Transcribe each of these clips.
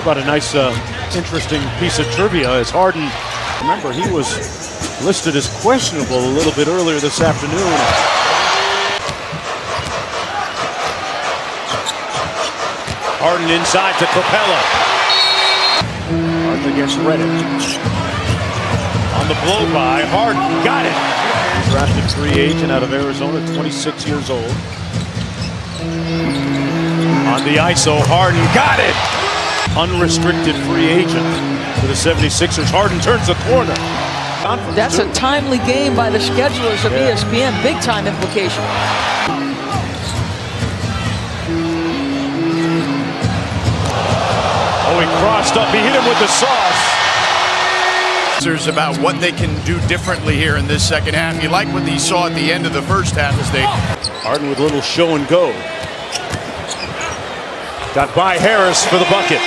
About a nice, interesting piece of trivia as Harden, remember, he was listed as questionable a little bit earlier this afternoon. Harden inside to Capella. Harden against Reddit. On the blow by, Harden got it. Drafted free agent out of Arizona, 26 years old. On the ISO, Harden got it. Unrestricted free agent for the 76ers. Harden turns the corner. That's a timely game by the schedulers of ESPN. Big time implication. Oh, he crossed up. He hit him with the sauce. About what they can do differently here in this second half. You like what he saw at the end of the first half as they... Harden with a little show and go. Got by Harris for the bucket.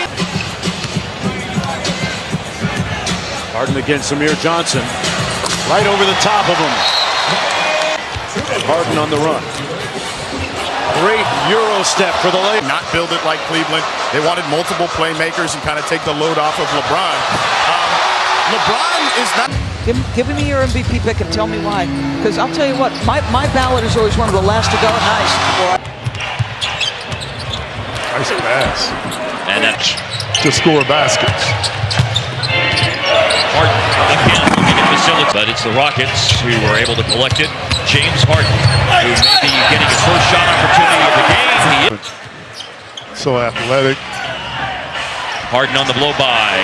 Harden against Amir Johnson. Right over the top of him. Harden on the run. Great Euro step for the lane. Not build it like Cleveland. They wanted multiple playmakers and kind of take the load off of LeBron. LeBron is not... Give me your MVP pick and tell me why. Because I'll tell you what, my ballot is always one of the last to go. Nice. Nice pass. And that's to score baskets. Harden again looking at facility, but it's the Rockets who were able to collect it. James Harden, who may be getting his first shot opportunity of the game. So athletic. Harden on the blow by.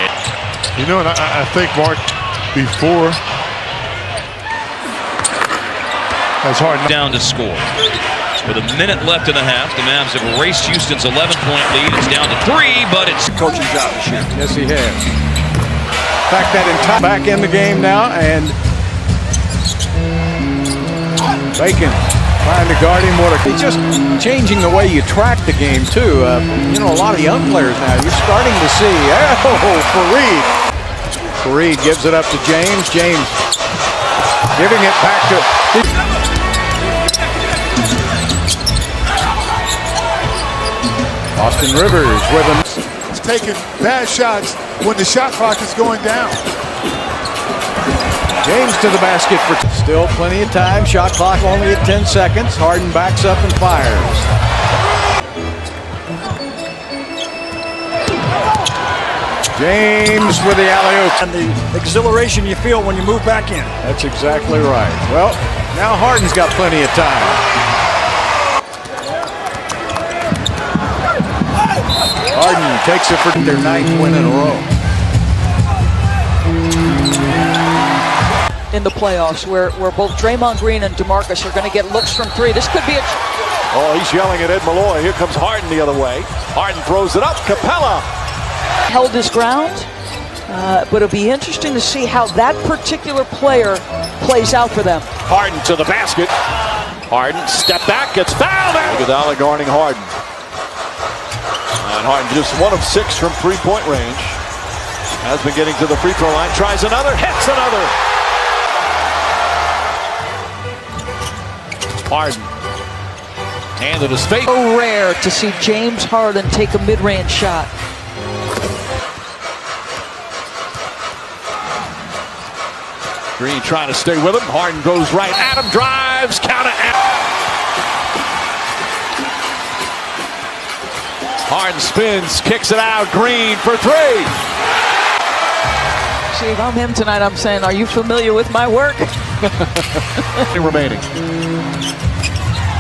You know, and I think, Mark, before as Harden down to score. With a minute left in the half, the Mavs have erased Houston's 11-point lead. It's down to 3, but it's coaching job this year. Yes, he has. In fact, that entire back in the game now, and Bacon trying to guard him. He's just changing the way you track the game too. You know, a lot of young players now. You're starting to see. Oh, Fareed gives it up to James. James giving it back to. Austin Rivers with him. He's taking bad shots when the shot clock is going down. James to the basket for still plenty of time. Shot clock only at 10 seconds. Harden backs up and fires. James with the alley-oop. And the exhilaration you feel when you move back in. That's exactly right. Well, now Harden's got plenty of time. Harden takes it for their 9th win in a row. In the playoffs, where both Draymond Green and DeMarcus are going to get looks from 3. This could be a... Oh, he's yelling at Ed Malloy. Here comes Harden the other way. Harden throws it up. Capella held his ground, but it'll be interesting to see how that particular player plays out for them. Harden to the basket. Harden step back, gets fouled. Iguodala guarding Harden. And Harden just 1 of 6 from three-point range. Has been getting to the free throw line. Tries another, hits another. Harden. Handed his face. So rare to see James Harden take a mid-range shot. Green trying to stay with him. Harden goes right at him, drives, counter. Harden spins, kicks it out. Green for 3. See, if I'm him tonight, I'm saying, are you familiar with my work? Remaining.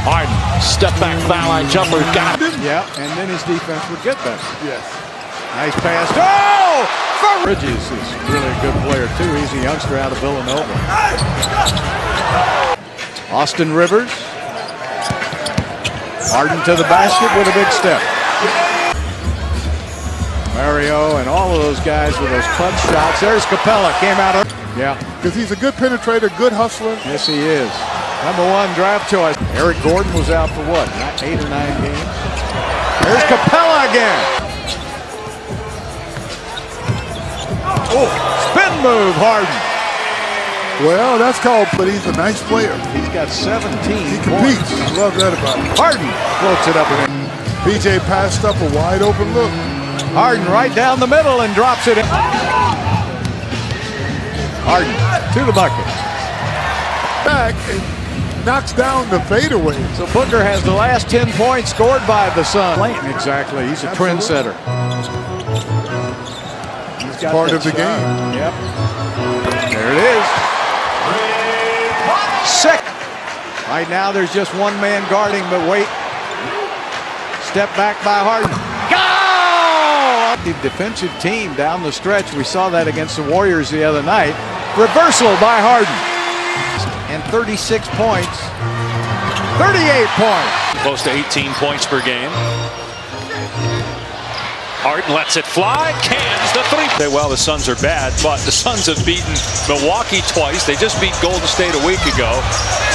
Harden, step back, foul line jumper, got him. Yeah, and then his defense would get better. Yes. Nice pass. Oh! Bridges is really a good player, too. He's a youngster out of Villanova. Austin Rivers. Harden to the basket with a big step. Mario and all of those guys with those clutch shots. There's Capella, came out of... Yeah. Because he's a good penetrator, good hustler. Yes, he is. #1 draft choice. Eric Gordon was out for what, 8 or 9 games? There's Capella again. Oh, spin move, Harden. Well, that's called, but he's a nice player. He's got 17 He points. competes. I love that about him. Harden floats it up and in. PJ passed up a wide open look. Harden right down the middle and drops it in. Harden to the bucket. Back and knocks down the fadeaway. So Booker has the last 10 points scored by the Suns. Exactly. He's a trendsetter. He's got Part that of the shot. game. Yep. There it is. Second. Right now there's just one man guarding, but wait. Step back by Harden. Go! The defensive team down the stretch. We saw that against the Warriors the other night. Reversal by Harden. And 36 points. 38 points. Close to 18 points per game. Harden lets it fly, cans the three. Say, well, the Suns are bad, but the Suns have beaten Milwaukee twice. They just beat Golden State a week ago.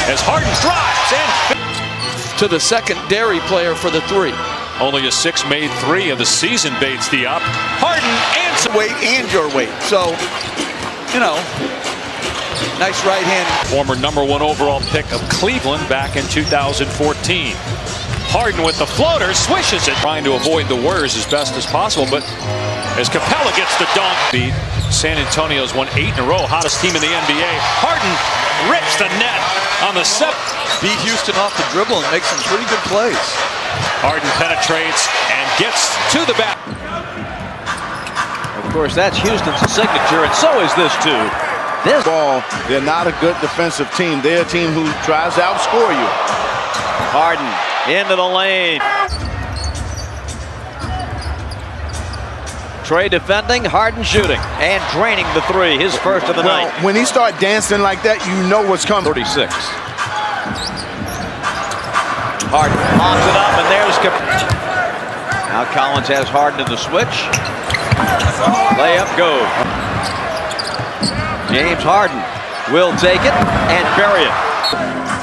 As Harden drives and to the secondary player for the three. Only a 6-made three of the season baits the up. Harden answers. Weight and your weight. So, you know, nice right hand. Former #1 overall pick of Cleveland back in 2014. Harden with the floater, swishes it, trying to avoid the Warriors as best as possible, but as Capella gets the dunk. Beat San Antonio's won 8 in a row, hottest team in the NBA. Harden rips the net on the 7th. Beat Houston off the dribble and makes some pretty good plays. Harden penetrates and gets to the back. Of course, that's Houston's signature, and so is this too. This ball, they're not a good defensive team. They're a team who tries to outscore you. Harden into the lane. Trey defending, Harden shooting, and draining the three, his first of the night. When he start dancing like that, you know what's coming. 36. Harden lobs it up, and there's now Collins has Harden in the switch. Layup goes. James Harden will take it and bury it.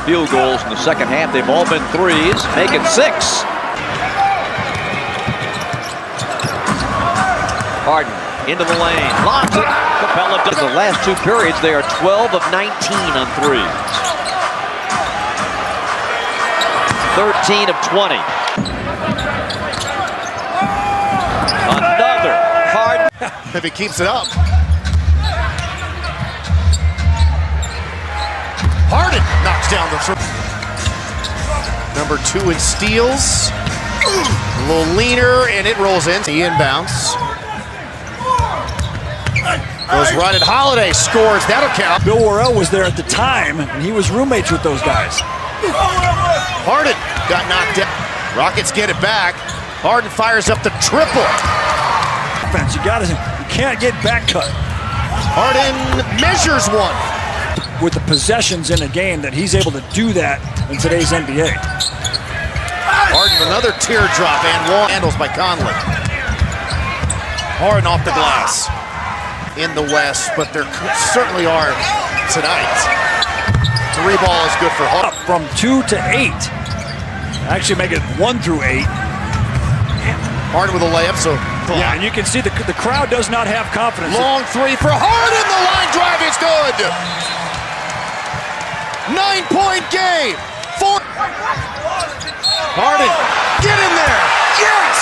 Field goals in the second half. They've all been threes. Make it 6. Harden into the lane. Lobs it. Capella does. The last 2 periods, they are 12 of 19 on threes. 13 of 20. Another Harden. If he keeps it up. Harden knocks down the three. Number 2 in steals. A little leaner, and it rolls in. The inbounds. Goes right at Holiday, scores. That'll count. Bill Worrell was there at the time, and he was roommates with those guys. Harden got knocked down. Rockets get it back. Harden fires up the triple. You can't get back cut. Harden measures one. With the possessions in a game that he's able to do that in today's NBA. Harden another teardrop and long handles by Conley. Harden off the glass in the West, but there certainly are tonight. 3 ball is good for Harden. From 2 to 8. Actually make it 1 through 8. Harden with a layup, so yeah, and you can see the crowd does not have confidence. Long 3 for Harden. The line drive is good. 9-point game. 4. Harden, get in there. Yes.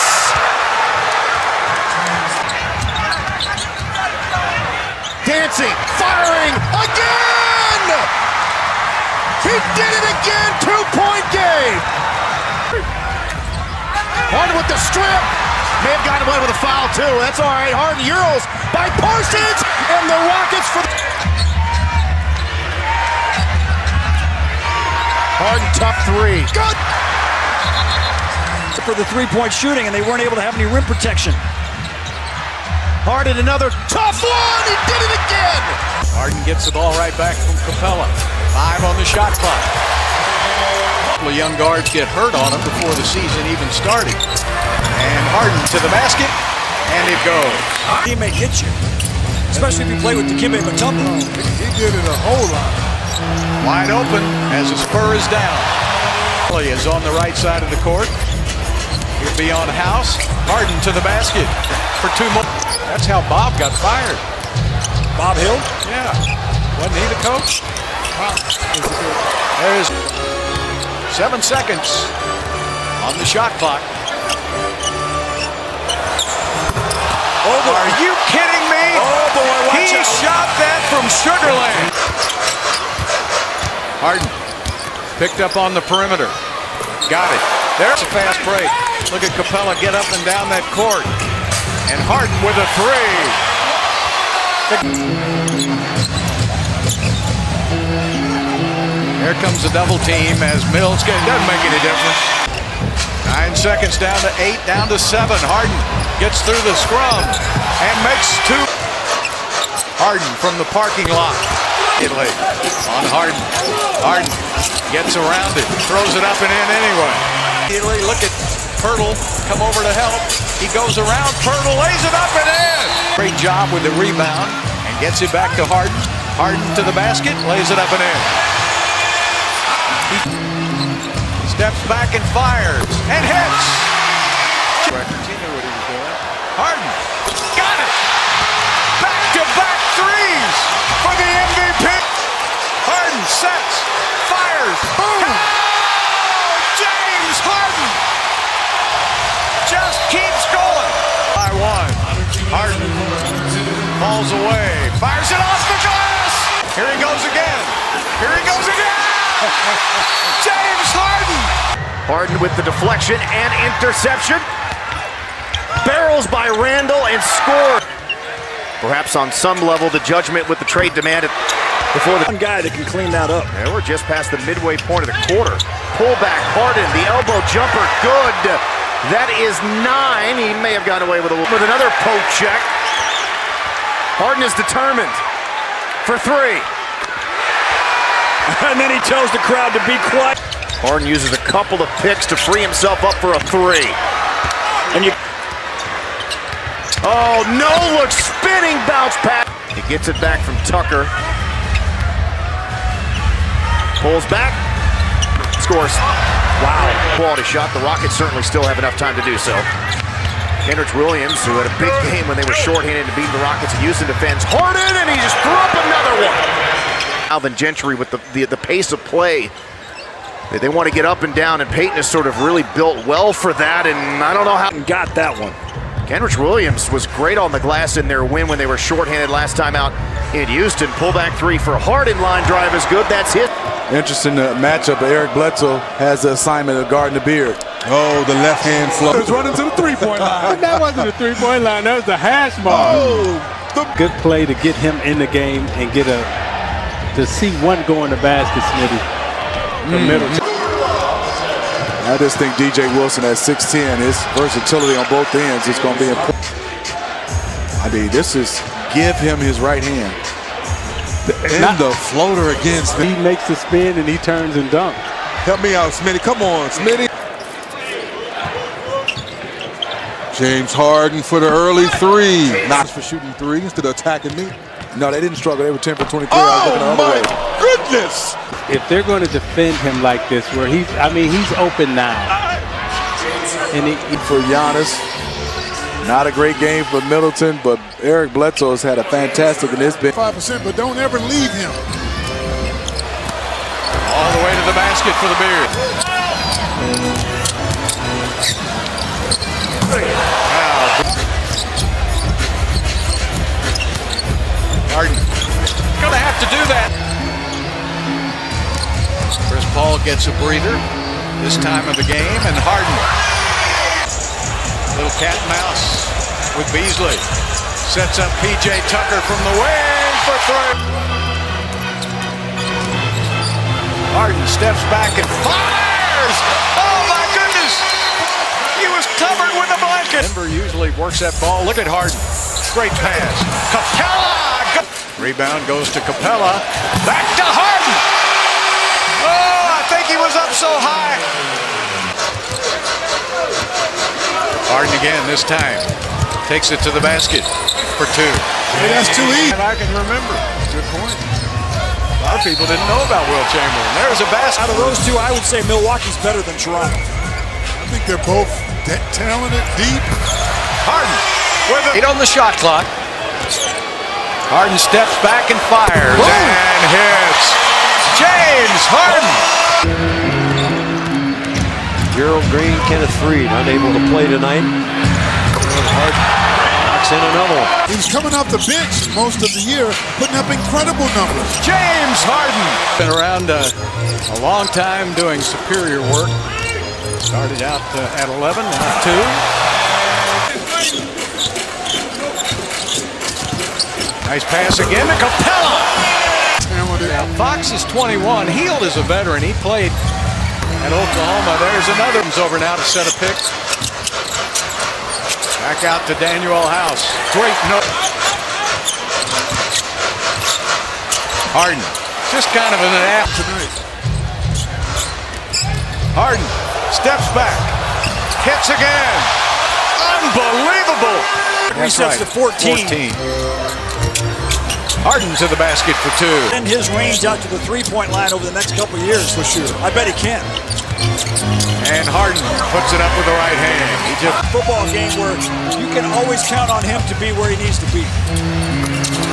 Dancing, firing again. He did it again. 2-point game. Harden with the strip. May have gotten away with a foul too. That's all right. Harden Euros by Parsons, and the Rockets for. Harden tough 3. Good. For the 3-point shooting, and they weren't able to have any rim protection. Harden another tough one. He did it again. Harden gets the ball right back from Capella. 5 on the shot clock. A couple of young guards get hurt on him before the season even started. And Harden to the basket, and it goes. He may get you, especially if you play with Dikembe Mutombo. He did it a whole lot. Wide open as the spur is down. He is on the right side of the court. He'll be on House. Harden to the basket for 2 more. That's how Bob got fired. Bob Hill? Yeah. Wasn't he the coach? There's 7 seconds on the shot clock. from Sugar Land. Harden picked up on the perimeter. Got it. There's a fast break. Look at Capella get up and down that court. And Harden with a three. Here comes the double team as Mills doesn't make any difference. 9 seconds down to 8, down to 7. Harden gets through the scrum and makes 2. Harden from the parking lot. On Harden. Harden gets around it, throws it up and in anyway. Look at Pirtle come over to help. He goes around, Pirtle lays it up and in. Great job with the rebound and gets it back to Harden. Harden to the basket, lays it up and in. He steps back and fires and hits. Continue what he was doing. Harden got it. Back-to-back threes for the MVP. Harden sets, fires, boom. Oh, James Harden just keeps going. By 1. Harden falls away, fires it off the glass. Here he goes again. Here he goes again. James Harden. Harden with the deflection and interception. Barrels by Randall and score. Perhaps on some level the judgment with the trade demanded before the one guy that can clean that up. Yeah, we're just past the midway point of the quarter. Pull back, Harden, the elbow jumper, good. That is 9. He may have gotten away with another poke check. Harden is determined for 3. And then he tells the crowd to be quiet. Harden uses a couple of picks to free himself up for a 3. And oh, no look, spinning bounce pass. He gets it back from Tucker. Pulls back, scores. Wow, quality shot. The Rockets certainly still have enough time to do so. Kenrich Williams, who had a big game when they were shorthanded to beat the Rockets in Houston, defends Harden, and he just threw up another one. Alvin Gentry with the pace of play. They want to get up and down, and Peyton has sort of really built well for that, and I don't know how. Got that one. Kenrich Williams was great on the glass in their win when they were shorthanded last time out in Houston. Pullback 3 for Harden. Line drive is good. That's hit. Interesting matchup. Eric Bledsoe has the assignment of guarding the beard. Oh, the left hand flow. He's running to the three-point line. That wasn't a three-point line. That was the hash mark. Good play to get him in the game and to see one go in the basket, Smitty. The middle. I just think DJ Wilson at 6'10", his versatility on both ends is going to be important. I mean, this is give him his right hand. And the floater against He makes the spin and he turns and dunks. Help me out, Smitty. Come on, Smitty. James Harden for the early 3. Not for shooting 3 instead of attacking me. No, they didn't struggle. They were 10 for 23. Oh, my goodness. If they're going to defend him like this, where he's open now. And for Giannis, not a great game for Middleton, but Eric Bledsoe has had a fantastic, and it's been 5%, but don't ever leave him. All the way to the basket for the Bears. Harden gonna have to do that. Chris Paul gets a breather this time of the game, and Harden. Little cat and mouse with Beasley. Sets up P.J. Tucker from the wing for 3. Harden steps back and fires! Oh my goodness! He was covered with a blanket. Denver usually works that ball. Look at Harden. Great pass. Capella! Rebound goes to Capella. Back to Harden! Oh, I think he was up so high. Harden again this time. Takes it to the basket for 2. Hey, that's too easy. And I can remember. Good point. A lot of people didn't know about Will Chamberlain. There's a basket. Out of those two, I would say Milwaukee's better than Toronto. I think they're both talented, deep. Harden with 8 on the shot clock. Harden steps back and fires and hits. James Harden. Gerald Green, Kenneth Faried unable to play tonight. Harden knocks in another one. He's coming off the bench most of the year, putting up incredible numbers. James Harden. Been around a long time doing superior work. Started out at 11, now 2. Nice pass again to Capella. Now, Fox is 21. Hield is a veteran. He played at Oklahoma. There's another one's over now to set a pick. Back out to Daniel House. Great note. Harden. Just kind of an app tonight. Harden steps back. Hits again. Unbelievable. Resets to 14. Harden to the basket for 2. And his range out to the three-point line over the next couple of years for sure. I bet he can. And Harden puts it up with the right hand. He just Football game where you can always count on him to be where he needs to be.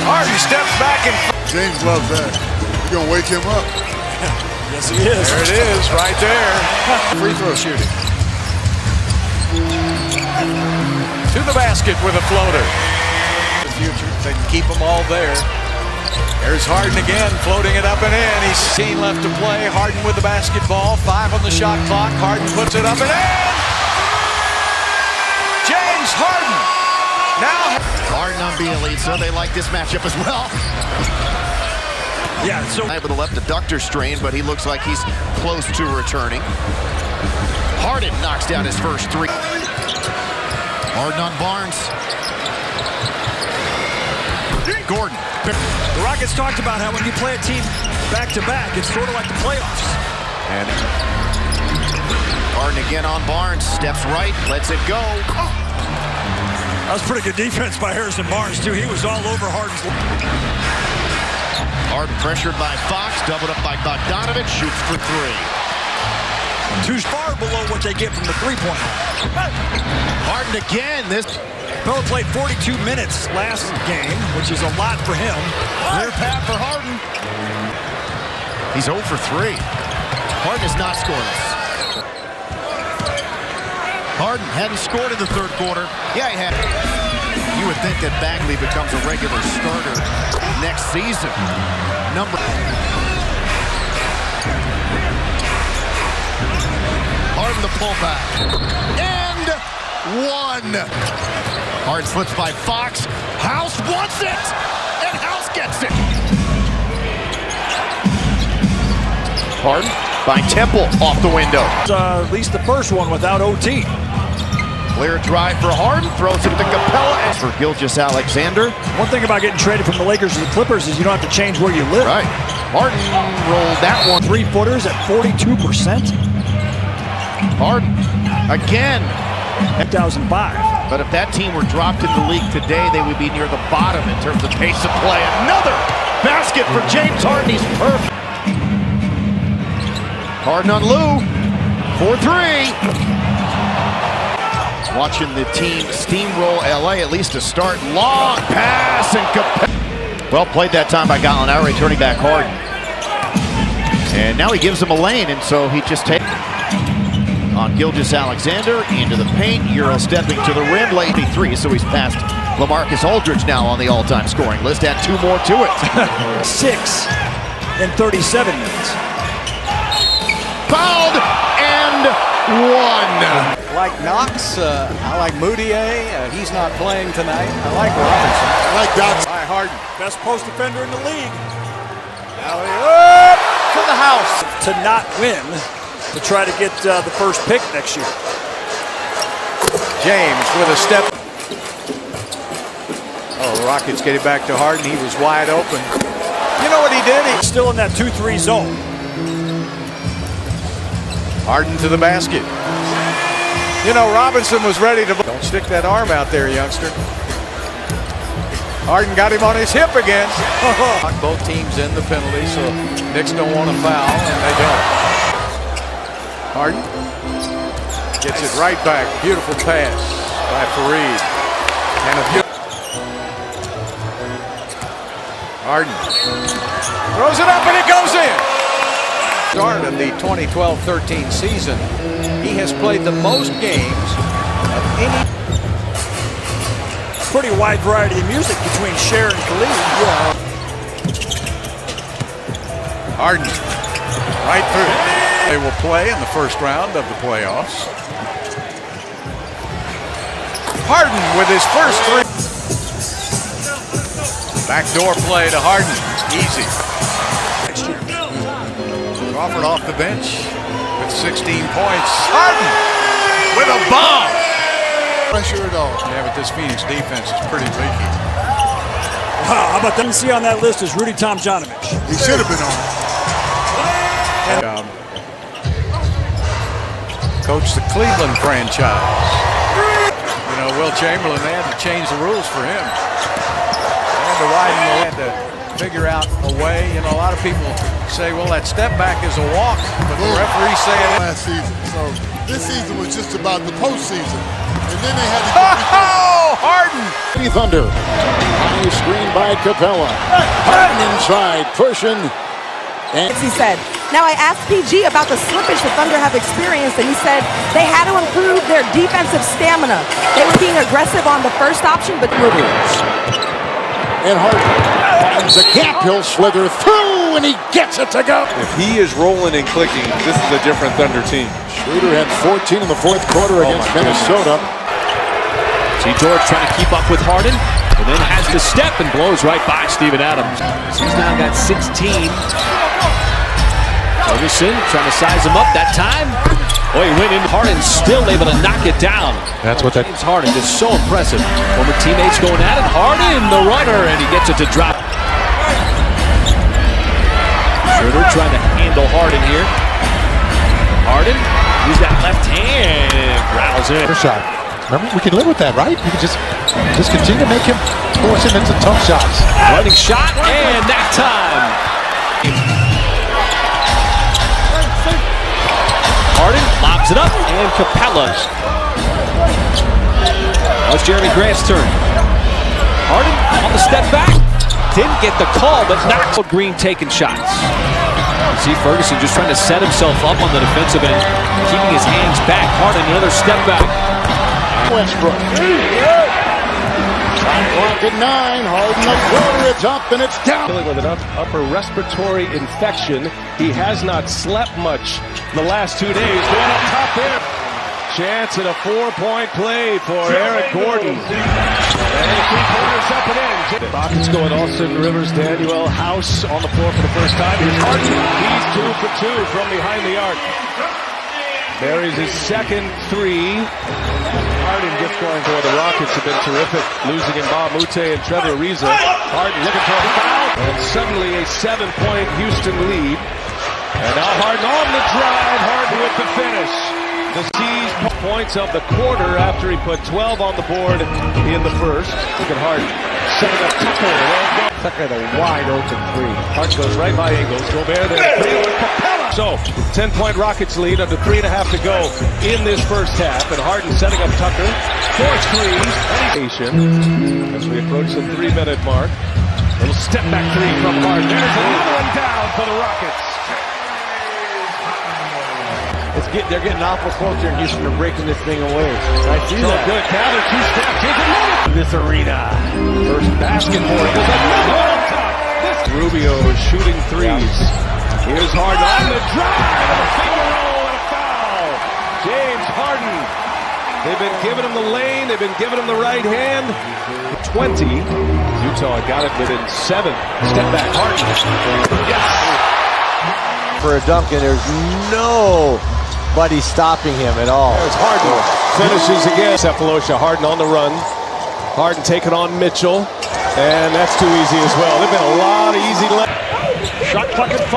Harden steps back and James loves that. You're going to wake him up. Yes, he is. there it is, right there. Free throw shooting. To the basket with a floater. The future, they can keep them all there. There's Harden again, floating it up and in. He's 16 left to play. Harden with the basketball. 5 on the shot clock. Harden puts it up and in. James Harden. Now Harden on Bielitsa. They like this matchup as well. Yeah, so Able to left adductor strain, but he looks like he's close to returning. Harden knocks down his first 3. Harden on Barnes. Gordon. the Rockets talked about how when you play a team back-to-back, it's sort of like the playoffs. And Harden again on Barnes. Steps right, lets it go. That was pretty good defense by Harrison Barnes, too. He was all over Harden's. Harden pressured by Fox, doubled up by Bogdanovich, shoots for 3. Too far below what they get from the three-point line. Harden again. This Capella played 42 minutes last game, which is a lot for him. clear path for Harden. He's 0 for 3. Harden is not scoreless. Harden hadn't scored in the third quarter. Yeah, he had. You would think that Bagley becomes a regular starter next season. Harden the pullback. And 1. Harden slips by Fox. House wants it. And House gets it. Harden by Temple off the window. At least the first one without OT. Clear drive for Harden. Throws it to Capella. As for Gilgeous-Alexander. One thing about getting traded from the Lakers to the Clippers is you don't have to change where you live. Right. Harden rolled that one. 3-footers at 42%. Harden again. 2005. But if that team were dropped in the league today, they would be near the bottom in terms of pace of play. Another basket for James Harden. He's perfect. Harden on Lou. 4-3. Watching the team steamroll LA, at least to start. Long pass and well played that time by Gallinari, turning back Harden. And now he gives him a lane, and so he just takes on Gilgeous-Alexander into the paint. Euro stepping to the rim, late 3, so he's passed LaMarcus Aldridge now on the all-time scoring list. Add 2 more to it. 6 in 37 minutes. Fouled and 1. I like Knox. I like Moutier. He's not playing tonight. I like Robinson. I like Doc. By Harden. Best post defender in the league. Alley-oop to the house. To not win, to try to get the first pick next year. James with a step. Oh, the Rockets get it back to Harden. He was wide open. You know what he did? He's Still in that 2-3 zone. Harden to the basket. You know, Robinson was ready to... Don't stick that arm out there, youngster. Harden got him on his hip again. Both teams in the penalty, so Knicks don't want to foul, and they don't. Harden gets it right back. Beautiful pass by Fareed. And a Harden throws it up, and it goes in. Start of the 2012-13 season, he has played the most games of any. pretty wide variety of music between Cher and Khalid. Yeah. Harden, right through. They will play in the first round of the playoffs. Harden with his first three. Backdoor play to Harden. Easy. Crawford off the bench with 16 points. Harden with a bomb. Pressure at all. Yeah, but this Phoenix defense is pretty leaky. Wow, how about that? See on that list is Rudy Tomjanovich. He should have been on. Coach the Cleveland franchise. You know, Will Chamberlain, they had to change the rules for him. They had to widen, they had to figure out a way. You know, a lot of people say, well, that step back is a walk, but the referees say it Last season. So this season was just about the postseason. And then they had to Harden! Thunder. High screen by Capella. Harden inside, pushing. And he said, now I asked PG about the slippage the Thunder have experienced, and he said they had to improve their defensive stamina. They were being aggressive on the first option, but and Harden finds a gap. He'll slither through, and he gets it to go. If he is rolling and clicking, this is a different Thunder team. Schroeder had 14 in the fourth quarter against Minnesota. See George trying to keep up with Harden, and then has the step and blows right by Steven Adams. He's now got 16. Ferguson trying to size him up that time. Oh, he went in. Harden still able to knock it down. That's what that James Harden is so impressive. Former teammates going at it. Harden, the runner, and he gets it to drop. Schroeder trying to handle Harden here. Harden, use that left hand, rattles in. Shot. Remember, we can live with that, right? We can just continue to make him force him into tough shots. Running shot, and that time. Harden lobs it up, and Capella. Now it's Jeremy Grant's turn. Harden on the step back. Didn't get the call, but knocks Green taking shots. See Ferguson just trying to set himself up on the defensive end, keeping his hands back. Harden, another step back. Westbrook. Clock at 9. Harden the floater. It's up and it's down. With an upper respiratory infection. He has not slept much the last 2 days. Going up top there. Chance at a 4-point play for Eric Gordon. And 3-pointers up and in. Rockets going Austin Rivers, Daniel House on the floor for the first time. Here's Harden. He's 2 for 2 from behind the arc. Buries his second three. Harden gets going for the Rockets have been terrific. Losing in Mute and Trevor Ariza. Harden looking for a foul. And suddenly a 7-point Houston lead. And now Harden on the drive. Harden with the finish. The C's points of the quarter after he put 12 on the board in the first. Look at Harden setting up Tucker. Tucker had a wide open three. Harden goes right by Ingles. Gobert there. Capella. So 10-point Rockets lead under 3.5 to go in this first half. And Harden setting up Tucker. Force three. As we approach the 3-minute mark. Little step back three from Harden. There's another one down for the Rockets. They're getting awful close here in Houston. They're breaking this thing away. I see so that. Good. Now they're 2 steps. Here's another. This arena. First basketball. There's another one on top. Rubio is shooting threes. Here's Harden on the drive. A finger roll and a foul. James Harden. They've been giving him the lane. They've been giving him the right hand. 20. Utah got it within 7. Step back. Harden. Yes. For a dunk, and there's nobody stopping him at all. There's Harden. Finishes again. Cephalosha. Harden on the run. Harden taking on Mitchell. And that's too easy as well. There've been a lot of easy Shot clock at 5.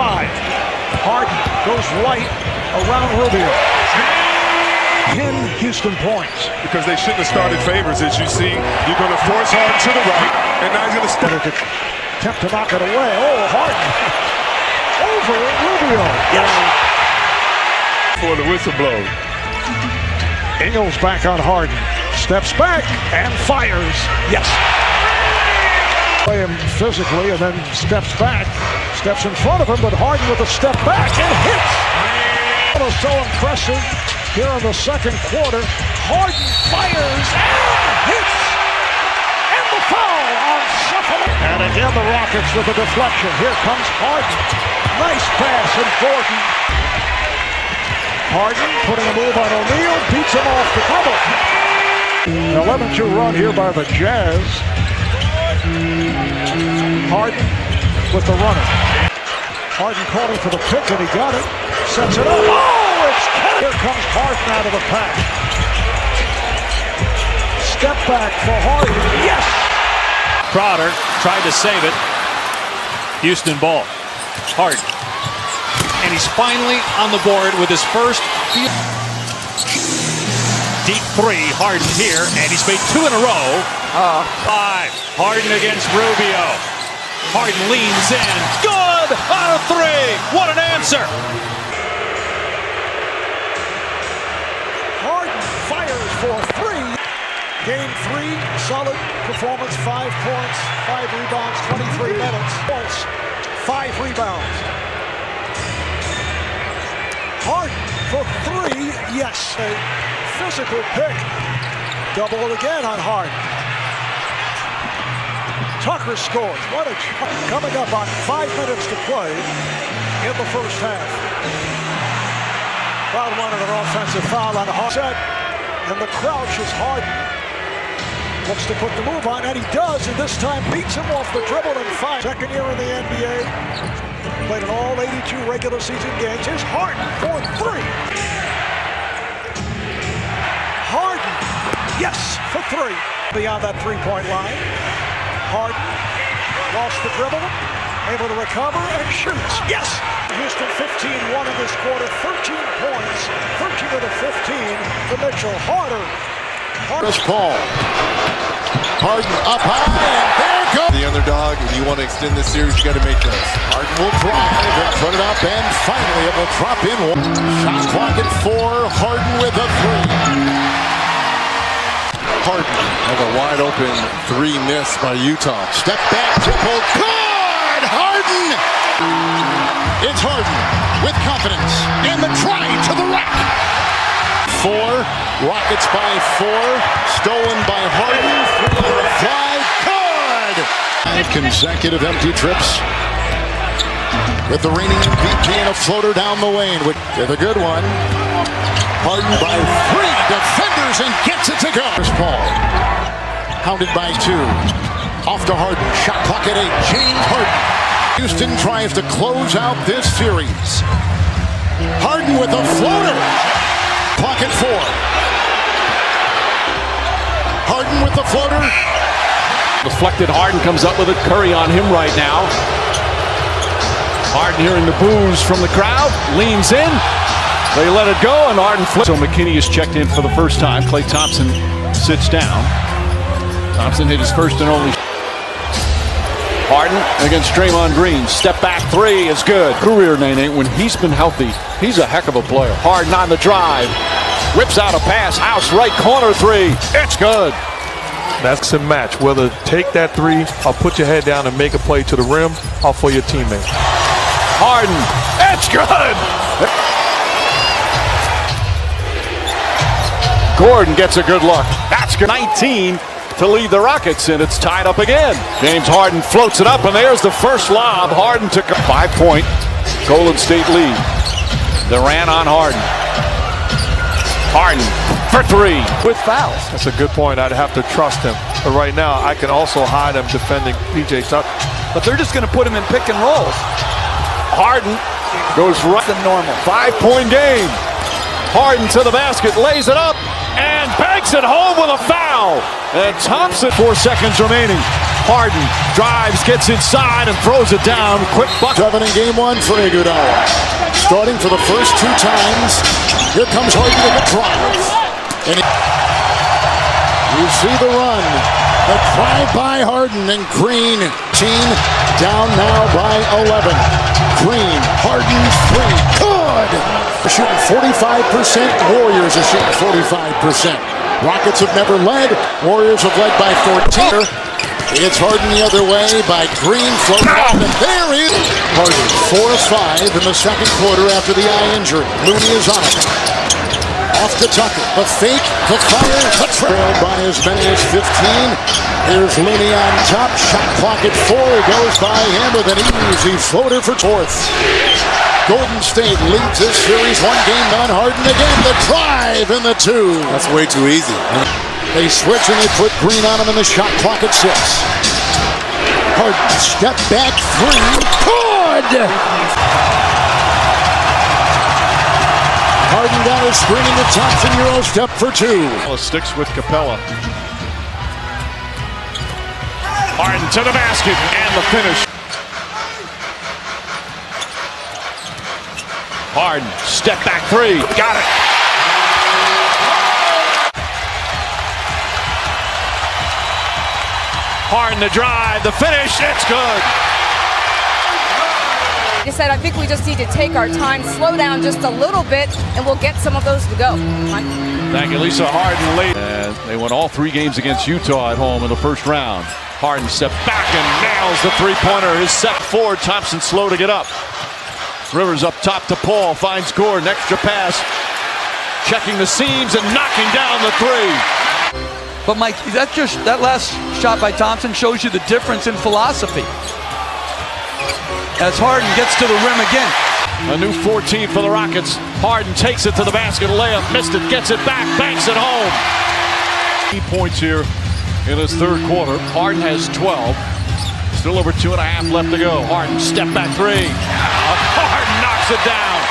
Harden goes right around Rubio. 10 Houston points. Because they shouldn't have started Favors. As you see, you're going to force Harden to the right, and now he's going to step. Attempt to knock it away. Oh, Harden. Over Rubio. Yes. For the whistle blow. Ingles back on Harden. Steps back and fires. Yes. Play him physically and then steps back. Steps in front of him, but Harden with a step back and hits. That was so impressive here in the second quarter. Harden fires and hits. the Rockets with a deflection. Here comes Harden. Nice pass from Gordon. Harden putting a move on O'Neal, beats him off the dribble. An 11-2 run here by the Jazz. Harden with the runner. Harden calling for the pick, and he got it. Sets it up. Oh, it's here comes Harden out of the pack. Step back for Harden. Yes! Crowder tried to save it. Houston ball. Harden. And he's finally on the board with his first deep three. Harden here, and he's made two in a row. 5. Harden against Rubio. Harden leans in. Good! Out of 3. What an answer! Harden fires for 3. Game 3, solid performance. 5 points, 5 rebounds, 23 minutes. Points, 5 rebounds. Harden for 3, yes. A physical pick. Double it again on Harden. Tucker scores. What a coming up on 5 minutes to play in the first half. Foul one and an offensive foul on Harden. And the crouch is Harden. Looks to put the move on, and he does, and this time beats him off the dribble and 5. Second year in the NBA. Played in all 82 regular season games. Here's Harden for 3. Harden, yes, for 3. Beyond that three-point line. Harden lost the dribble, able to recover and shoots. Yes! Houston 15-1 in this quarter, 13 points, 13 of the 15 for Mitchell. Chris Paul. Harden up high, and there goes the underdog. If you want to extend this series, you got to make those. Harden will drive and put it up, and finally it will drop in. Shot clock at 4. Harden with a 3. Harden has a wide open 3 miss by Utah. Step back, triple, good! Harden! It's Harden with confidence in the drive to the rack. 4, Rockets by 4, stolen by Harden, 3 on the fly, good! 5 consecutive empty trips with the reigning MVP and a floater down the lane with a good one. Harden by 3 defenders and gets it to go. Chris Paul, hounded by 2, off to Harden, shot clock at 8, James Harden. Houston tries to close out this series. Harden with a floater. Clock at 4. Harden with the floater. Deflected. Harden comes up with it. Curry on him right now. Harden hearing the boos from the crowd. Leans in. They let it go, and Harden flips. So McKinney is checked in for the first time. Klay Thompson sits down. Thompson hit his first and only. Harden against Draymond Green. Step back 3 is good. Career, Nene, when he's been healthy, he's a heck of a player. Harden on the drive. Whips out a pass. House right corner 3. It's good. That's a match. Whether take that 3 or put your head down and make a play to the rim or for your teammate. Harden. It's good. Gordon gets a good look. That's good. 19 to lead the Rockets, and it's tied up again. James Harden floats it up, and there's the first lob. Harden took a 5-point Golden State lead. Durant on Harden. Harden for 3 with fouls. That's a good point. I'd have to trust him. But right now, I can also hide him defending P.J. Tucker. But they're just going to put him in pick and rolls. Harden goes right than normal. 5-point game. Harden to the basket, lays it up, and banks it home with a foul. And Thompson, 4 seconds remaining. Harden drives, gets inside, and throws it down. Quick bucket. 7 in game 1 for Iguodala. Starting for the first 2 times. Here comes Harden with the drive. And you see the run. The drive by Harden and Green. Team down now by 11. Green, Harden, 3. Good! They're shooting 45%. Warriors are shooting 45%. Rockets have never led. Warriors have led by 14. It's Harden the other way by Green, floating off, and there is Harden. 4 of 5 in the second quarter after the eye injury. Looney is on it. Off to Tucker. The fake, the fire, the trailed by as many as 15. Here's Looney on top. Shot clock at 4. Goes by him with an easy floater for fourth. Golden State leads this series 1 game on. Harden again. The drive and the 2. That's way too easy. They switch and they put Green on him in the shot clock at 6. Harden step back 3. Good! Harden got his screen in the Thompson Euro step for 2. Sticks with Capella. Harden to the basket and the finish. Harden, step back 3. Got it. Harden to drive, the finish, it's good. He said, I think we just need to take our time, slow down just a little bit, and we'll get some of those to go. Thank you, Lisa. Harden late. And they won all 3 games against Utah at home in the first round. Harden steps back and nails the three-pointer. His set forward. Thompson slow to get up. Rivers up top to Paul. Finds Gordon. Extra pass. Checking the seams and knocking down the 3. But Mike, that last shot by Thompson shows you the difference in philosophy. As Harden gets to the rim again. A new 14 for the Rockets. Harden takes it to the basket. Layup. Missed it. Gets it back. Banks it home. 8 points here in his third quarter. Harden has 12. Still over 2.5 left to go. Harden step back 3. Harden knocks it down.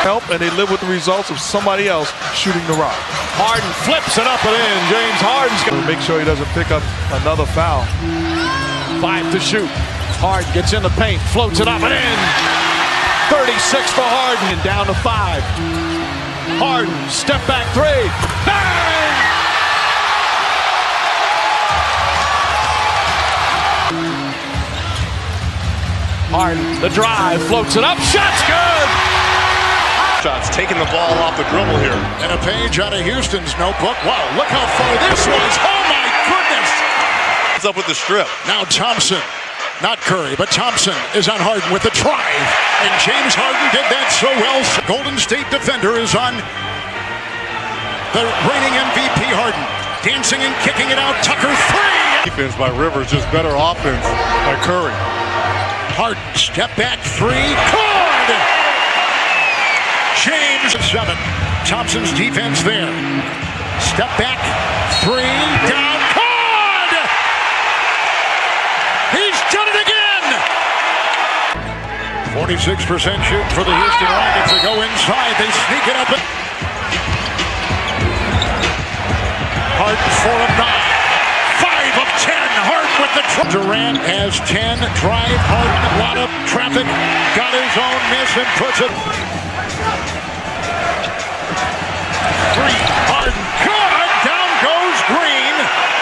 Help, and they live with the results of somebody else shooting the rock. Harden flips it up and in. James Harden's going to make sure he doesn't pick up another foul. 5 to shoot. Harden gets in the paint, floats it up and in. 36 for Harden and down to 5. Harden, step back 3. Bang! Harden, the drive, floats it up, shot's good! Shots, taking the ball off the dribble here. And a page out of Houston's notebook. Wow, look how far this was. Oh my goodness! What's up with the strip? Now Thompson. Not Curry, but Thompson is on Harden with the drive. And James Harden did that so well. Golden State defender is on the reigning MVP Harden. Dancing and kicking it out. Tucker 3. Defense by Rivers, just better offense by Curry. Harden, step back 3. Good! James 7. Thompson's defense there. Step back 3. Down. 46% shoot for the Houston Rockets. They go inside. They sneak it up. Harden 4 of 9. 5 of 10. Harden with the Durant has 10. Drive. Harden. A lot of traffic. Got his own miss and puts it. 3. Harden. Good. Down goes Green.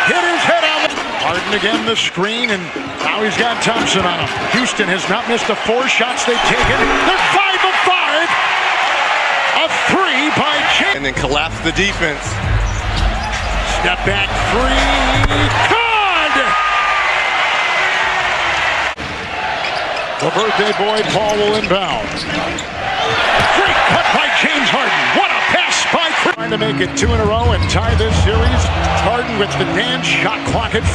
Hit his head on the... Harden again the screen, and now he's got Thompson on him. Houston has not missed the 4 shots they've taken. They're 5 of 5. A 3 by James. And then collapse the defense. Step back 3. Good! The birthday boy, Paul, will inbound. Great cut by James Harden. What a pass by Chris. Trying to make it 2 in a row and tie this series. Harden with the dance, shot clock at 5.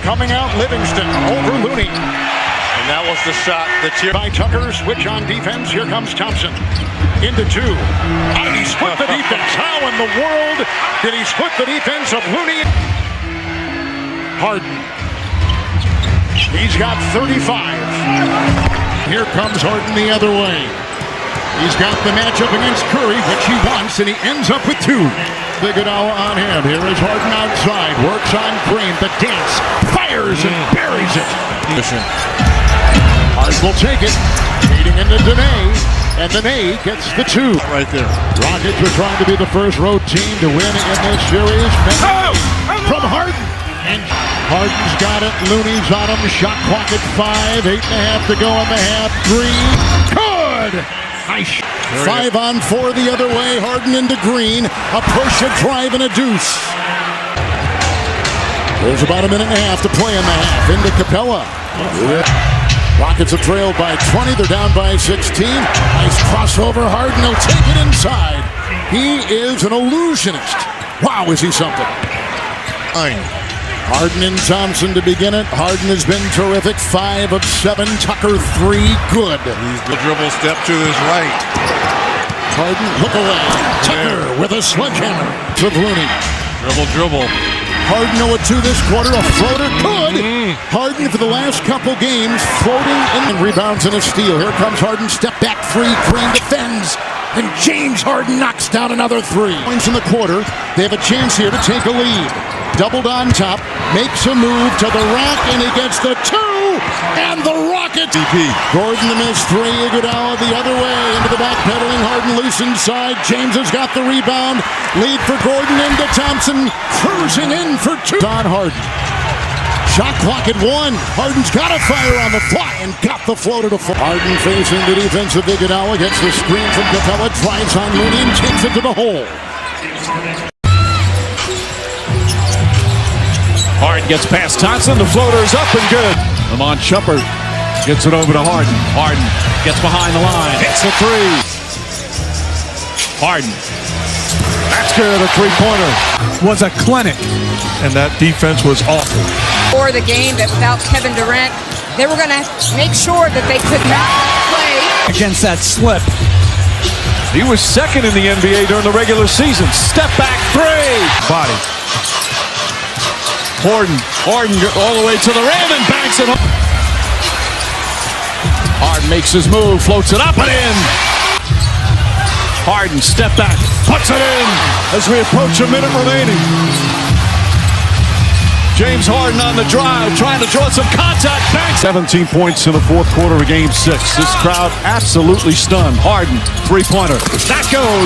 Coming out, Livingston over Looney. And that was the shot that by Tucker. Switch on defense. Here comes Thompson. Into 2. How did he split the defense? How in the world did he split the defense of Looney? Harden. He's got 35. Here comes Harden the other way. He's got the matchup against Curry, which he wants, and he ends up with 2. Iguodala on him. Here is Harden outside. Works on Green. The dance. Fires and buries it. Harden will take it. Feeding into Dene. And Dene gets the 2. Right there. Rockets are trying to be the first road team to win in this series. From Harden. And Harden's got it. Looney's on him. Shot clock at 5. 8.5 to go in the half. 3. Good! Nice. 5 on 4 the other way. Harden into Green. A push, a drive, and a deuce. There's about a minute and a half to play in the half. Into Capella. Rockets have trailed by 20. They're down by 16. Nice crossover. Harden will take it inside. He is an illusionist. Wow, is he something? Harden and Thompson to begin it. Harden has been terrific. 5 of 7. Tucker 3. Good. He's the dribble step to his right. Harden, look away. Tucker with a sledgehammer to Looney. Dribble. Harden 0-2 this quarter. A floater. Good. Harden for the last couple games floating and rebounds and a steal. Here comes Harden. Step back 3. Green defends. And James Harden knocks down another 3. Points in the quarter. They have a chance here to take a lead. Doubled on top. Makes a move to the rack and he gets the 2. And the Rockets. Gordon the miss 3. Iguodala the other way into the back pedaling. Harden loose inside. James has got the rebound. Lead for Gordon into Thompson. Cruising in for 2. On Harden. Shot clock at 1. Harden's got a fire on the fly and got the floater to 4. Harden facing the defense of Iguodala. Gets the screen from Capella. Drives on Looney and takes it to the hole. Harden gets past Thompson. The floater is up and good. Lamont Shumpert gets it over to Harden. Harden gets behind the line. Hits the 3. Harden. That's good. A 3-pointer. Was a clinic. And that defense was awful. For the game that without Kevin Durant, they were going to make sure that they could not play Against that slip. He was second in the NBA during the regular season. Step back 3. Body. Harden all the way to the rim and banks it home. Harden makes his move, floats it up and in. Harden step back, puts it in as we approach a minute remaining. James Harden on the drive, trying to draw some contact. Banks. 17 points in the fourth quarter of Game 6. This crowd absolutely stunned. Harden, 3-pointer. That goes.